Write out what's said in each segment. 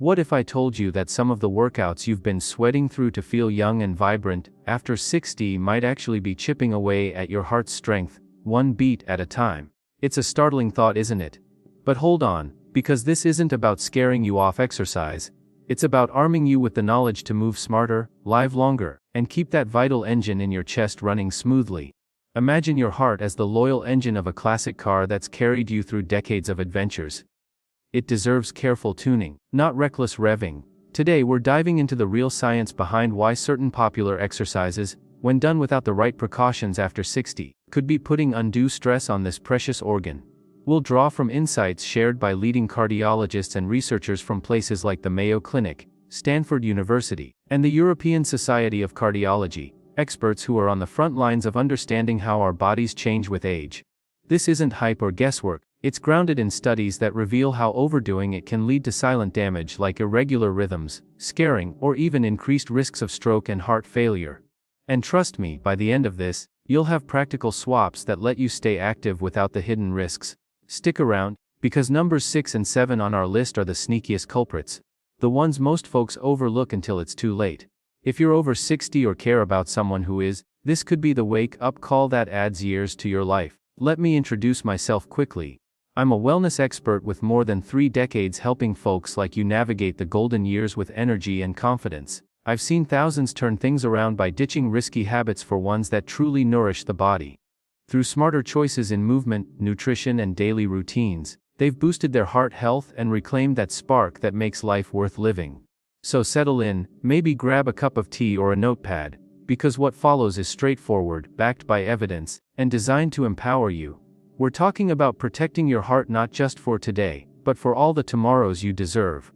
What if I told you that some of the workouts you've been sweating through to feel young and vibrant after 60 might actually be chipping away at your heart's strength, one beat at a time? It's a startling thought, isn't it? But hold on, because this isn't about scaring you off exercise. It's about arming you with the knowledge to move smarter, live longer, and keep that vital engine in your chest running smoothly. Imagine your heart as the loyal engine of a classic car that's carried you through decades of adventures. It deserves careful tuning, not reckless revving. Today we're diving into the real science behind why certain popular exercises, when done without the right precautions after 60, could be putting undue stress on this precious organ. We'll draw from insights shared by leading cardiologists and researchers from places like the Mayo Clinic, Stanford University, and the European Society of Cardiology, experts who are on the front lines of understanding how our bodies change with age. This isn't hype or guesswork. It's grounded in studies that reveal how overdoing it can lead to silent damage like irregular rhythms, scarring, or even increased risks of stroke and heart failure. And trust me, by the end of this, you'll have practical swaps that let you stay active without the hidden risks. Stick around, because numbers 6 and 7 on our list are the sneakiest culprits, the ones most folks overlook until it's too late. If you're over 60 or care about someone who is, this could be the wake-up call that adds years to your life. Let me introduce myself quickly. I'm a wellness expert with more than 3 decades helping folks like you navigate the golden years with energy and confidence. I've seen thousands turn things around by ditching risky habits for ones that truly nourish the body. Through smarter choices in movement, nutrition, and daily routines, they've boosted their heart health and reclaimed that spark that makes life worth living. So settle in, maybe grab a cup of tea or a notepad, because what follows is straightforward, backed by evidence, and designed to empower you. We're talking about protecting your heart not just for today, but for all the tomorrows you deserve.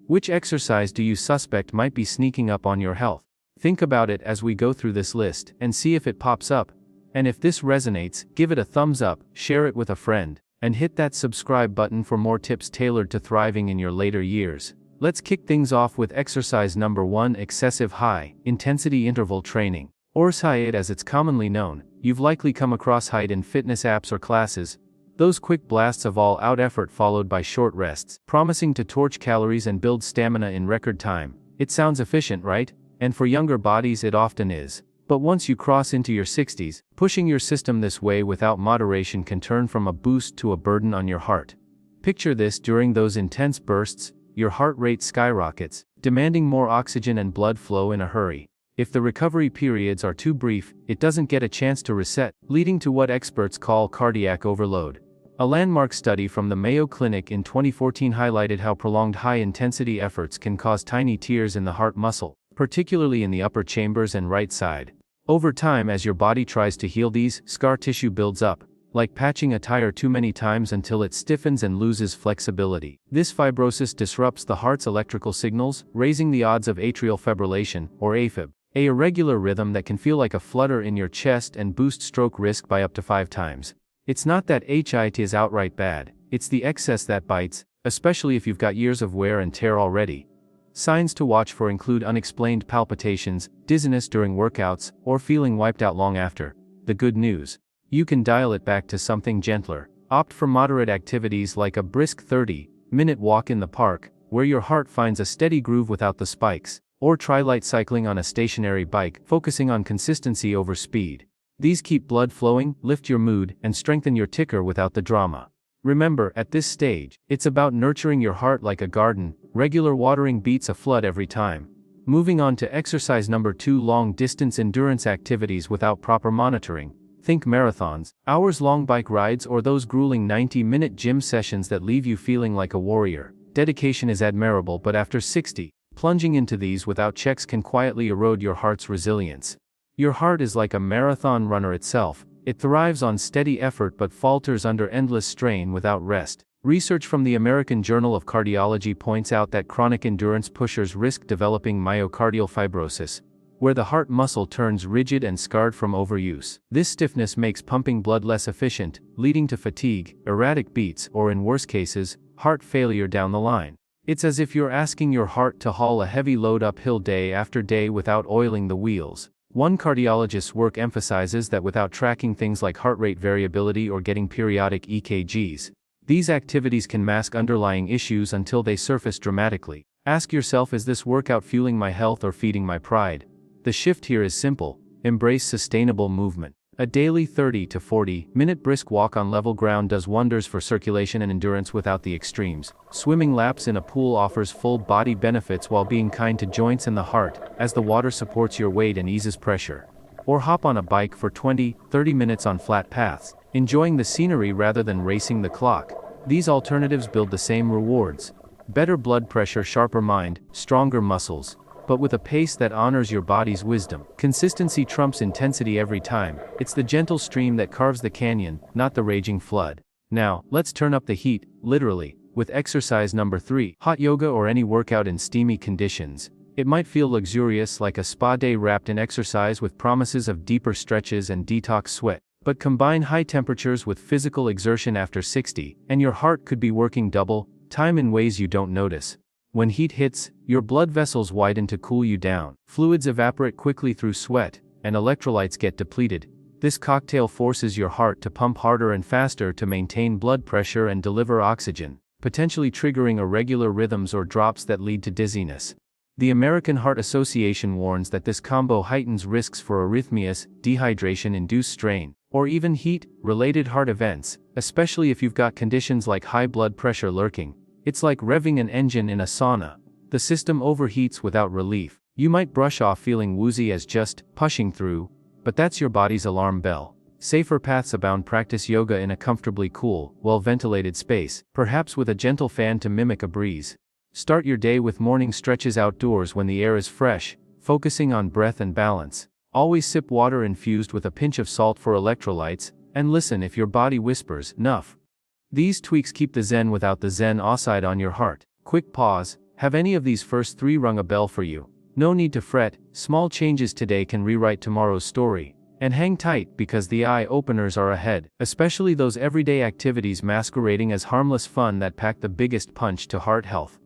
Which exercise do you suspect might be sneaking up on your health? Think about it as we go through this list, and see if it pops up. And if this resonates, give it a thumbs up, share it with a friend, and hit that subscribe button for more tips tailored to thriving in your later years. Let's kick things off with exercise number 1: excessive high-intensity interval training, or HIIT as it's commonly known. You've likely come across HIIT in fitness apps or classes. Those quick blasts of all-out effort followed by short rests, promising to torch calories and build stamina in record time. It sounds efficient, right? And for younger bodies it often is. But once you cross into your 60s, pushing your system this way without moderation can turn from a boost to a burden on your heart. Picture this: during those intense bursts, your heart rate skyrockets, demanding more oxygen and blood flow in a hurry. If the recovery periods are too brief, it doesn't get a chance to reset, leading to what experts call cardiac overload. A landmark study from the Mayo Clinic in 2014 highlighted how prolonged high-intensity efforts can cause tiny tears in the heart muscle, particularly in the upper chambers and right side. Over time, as your body tries to heal, these scar tissue builds up, like patching a tire too many times until it stiffens and loses flexibility. This fibrosis disrupts the heart's electrical signals, raising the odds of atrial fibrillation, or AFib, an irregular rhythm that can feel like a flutter in your chest and boost stroke risk by up to 5 times. It's not that HIIT is outright bad, it's the excess that bites, especially if you've got years of wear and tear already. Signs to watch for include unexplained palpitations, dizziness during workouts, or feeling wiped out long after. The good news: you can dial it back to something gentler. Opt for moderate activities like a brisk 30-minute walk in the park, where your heart finds a steady groove without the spikes, or try light cycling on a stationary bike, focusing on consistency over speed. These keep blood flowing, lift your mood, and strengthen your ticker without the drama. Remember, at this stage, it's about nurturing your heart like a garden. Regular watering beats a flood every time. Moving on to exercise number 2: long-distance endurance activities without proper monitoring. Think marathons, hours-long bike rides, or those grueling 90-minute gym sessions that leave you feeling like a warrior. Dedication is admirable, but after 60, plunging into these without checks can quietly erode your heart's resilience. Your heart is like a marathon runner itself. It thrives on steady effort but falters under endless strain without rest. Research from the American Journal of Cardiology points out that chronic endurance pushers risk developing myocardial fibrosis, where the heart muscle turns rigid and scarred from overuse. This stiffness makes pumping blood less efficient, leading to fatigue, erratic beats, or in worse cases, heart failure down the line. It's as if you're asking your heart to haul a heavy load uphill day after day without oiling the wheels. One cardiologist's work emphasizes that without tracking things like heart rate variability or getting periodic EKGs, these activities can mask underlying issues until they surface dramatically. Ask yourself, is this workout fueling my health or feeding my pride? The shift here is simple: embrace sustainable movement. A daily 30 to 40-minute brisk walk on level ground does wonders for circulation and endurance without the extremes. Swimming laps in a pool offers full body benefits while being kind to joints and the heart, as the water supports your weight and eases pressure. Or hop on a bike for 20-30 minutes on flat paths, enjoying the scenery rather than racing the clock. These alternatives build the same rewards: better blood pressure, sharper mind, stronger muscles, but with a pace that honors your body's wisdom. Consistency trumps intensity every time. It's the gentle stream that carves the canyon, not the raging flood. Now, let's turn up the heat, literally, with exercise number 3, hot yoga or any workout in steamy conditions. It might feel luxurious, like a spa day wrapped in exercise with promises of deeper stretches and detox sweat. But combine high temperatures with physical exertion after 60, and your heart could be working double time in ways you don't notice. When heat hits, your blood vessels widen to cool you down. Fluids evaporate quickly through sweat, and electrolytes get depleted. This cocktail forces your heart to pump harder and faster to maintain blood pressure and deliver oxygen, potentially triggering irregular rhythms or drops that lead to dizziness. The American Heart Association warns that this combo heightens risks for arrhythmias, dehydration-induced strain, or even heat-related heart events, especially if you've got conditions like high blood pressure lurking. It's like revving an engine in a sauna. The system overheats without relief. You might brush off feeling woozy as just pushing through, but that's your body's alarm bell. Safer paths abound. Practice yoga in a comfortably cool, well-ventilated space, perhaps with a gentle fan to mimic a breeze. Start your day with morning stretches outdoors when the air is fresh, focusing on breath and balance. Always sip water infused with a pinch of salt for electrolytes, and listen if your body whispers, "Nuff." These tweaks keep the zen without the zen oxide on your heart. Quick pause: have any of these first 3 rung a bell for you? No need to fret, small changes today can rewrite tomorrow's story. And hang tight, because the eye-openers are ahead, especially those everyday activities masquerading as harmless fun that pack the biggest punch to heart health.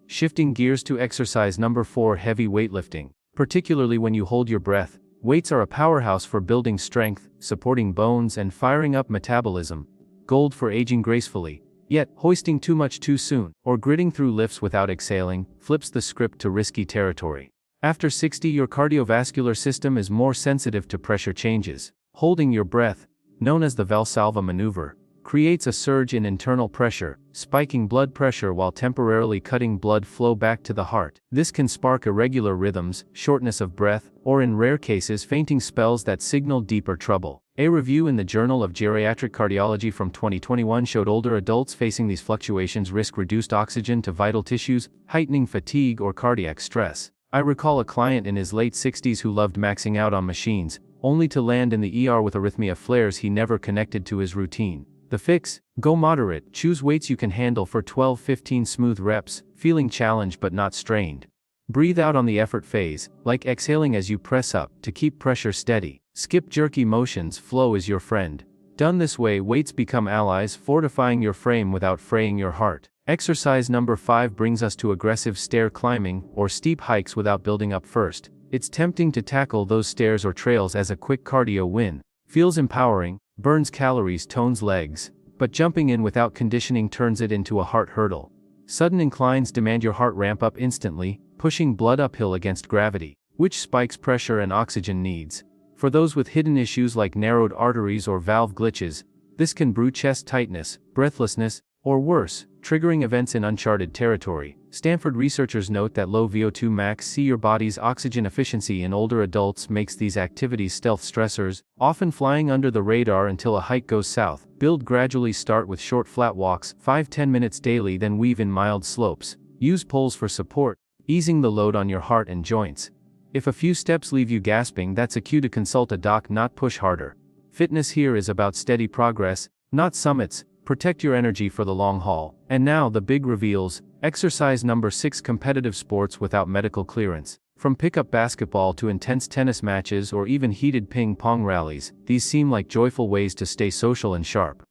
Shifting gears to exercise number 4, heavy weightlifting. Particularly when you hold your breath, weights are a powerhouse for building strength, supporting bones and firing up metabolism. Gold for aging gracefully. Yet, hoisting too much too soon, or gritting through lifts without exhaling, flips the script to risky territory. After 60, your cardiovascular system is more sensitive to pressure changes. Holding your breath, known as the Valsalva maneuver, creates a surge in internal pressure, spiking blood pressure while temporarily cutting blood flow back to the heart. This can spark irregular rhythms, shortness of breath, or in rare cases fainting spells that signal deeper trouble. A review in the Journal of Geriatric Cardiology from 2021 showed older adults facing these fluctuations risk reduced oxygen to vital tissues, heightening fatigue or cardiac stress. I recall a client in his late 60s who loved maxing out on machines, only to land in the ER with arrhythmia flares he never connected to his routine. The fix: go moderate, choose weights you can handle for 12-15 smooth reps, feeling challenged but not strained. Breathe out on the effort phase, like exhaling as you press up, to keep pressure steady. Skip jerky motions, flow is your friend. Done this way, weights become allies, fortifying your frame without fraying your heart. Exercise number 5 brings us to aggressive stair climbing, or steep hikes without building up first. It's tempting to tackle those stairs or trails as a quick cardio win. Feels empowering, burns calories, tones legs, but jumping in without conditioning turns it into a heart hurdle. Sudden inclines demand your heart ramp up instantly, pushing blood uphill against gravity, which spikes pressure and oxygen needs. For those with hidden issues like narrowed arteries or valve glitches, this can brew chest tightness, breathlessness, or worse, triggering events in uncharted territory. Stanford researchers note that low VO2 max (see your body's oxygen efficiency) in older adults makes these activities stealth stressors, often flying under the radar until a hike goes south. Build gradually. Start with short flat walks, 5-10 minutes daily, then weave in mild slopes. Use poles for support, easing the load on your heart and joints. If a few steps leave you gasping, that's a cue to consult a doc, not push harder. Fitness here is about steady progress, not summits. Protect your energy for the long haul. And now the big reveals. Exercise number 6: competitive sports without medical clearance. From pickup basketball to intense tennis matches or even heated ping pong rallies, these seem like joyful ways to stay social and sharp.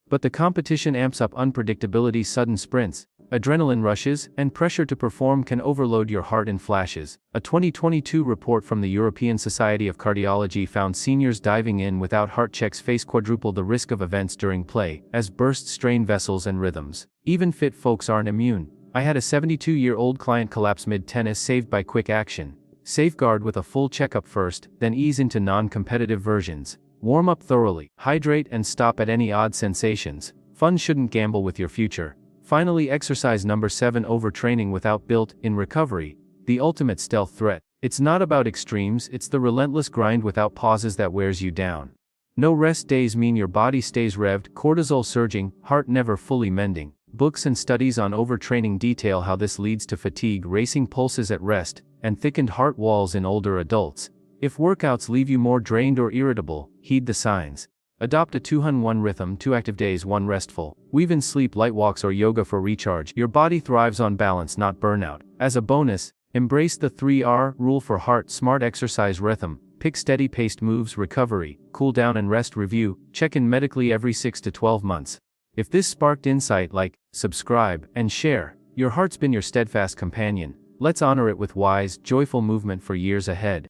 But the competition amps up unpredictability. Sudden sprints, adrenaline rushes, and pressure to perform can overload your heart in flashes. A 2022 report from the European Society of Cardiology found seniors diving in without heart checks face quadruple the risk of events during play, as bursts strain vessels and rhythms. Even fit folks aren't immune. I had a 72-year-old client collapse mid-tennis, saved by quick action. Safeguard with a full checkup first, then ease into non-competitive versions. Warm up thoroughly, hydrate and stop at any odd sensations. Fun shouldn't gamble with your future. Finally, exercise number 7, overtraining without built-in recovery. The ultimate stealth threat. It's not about extremes, it's the relentless grind without pauses that wears you down. No rest days mean your body stays revved, cortisol surging, heart never fully mending. Books and studies on overtraining detail how this leads to fatigue, racing pulses at rest, and thickened heart walls in older adults. If workouts leave you more drained or irritable, heed the signs. Adopt a 2-1 rhythm, 2 active days, 1 restful. Weave in sleep, light walks or yoga for recharge. Your body thrives on balance, not burnout. As a bonus, embrace the 3R rule for heart: smart exercise rhythm. Pick steady paced moves, recovery, cool down and rest. Review, check in medically every 6 to 12 months. If this sparked insight, like, subscribe, and share. Your heart's been your steadfast companion. Let's honor it with wise, joyful movement for years ahead.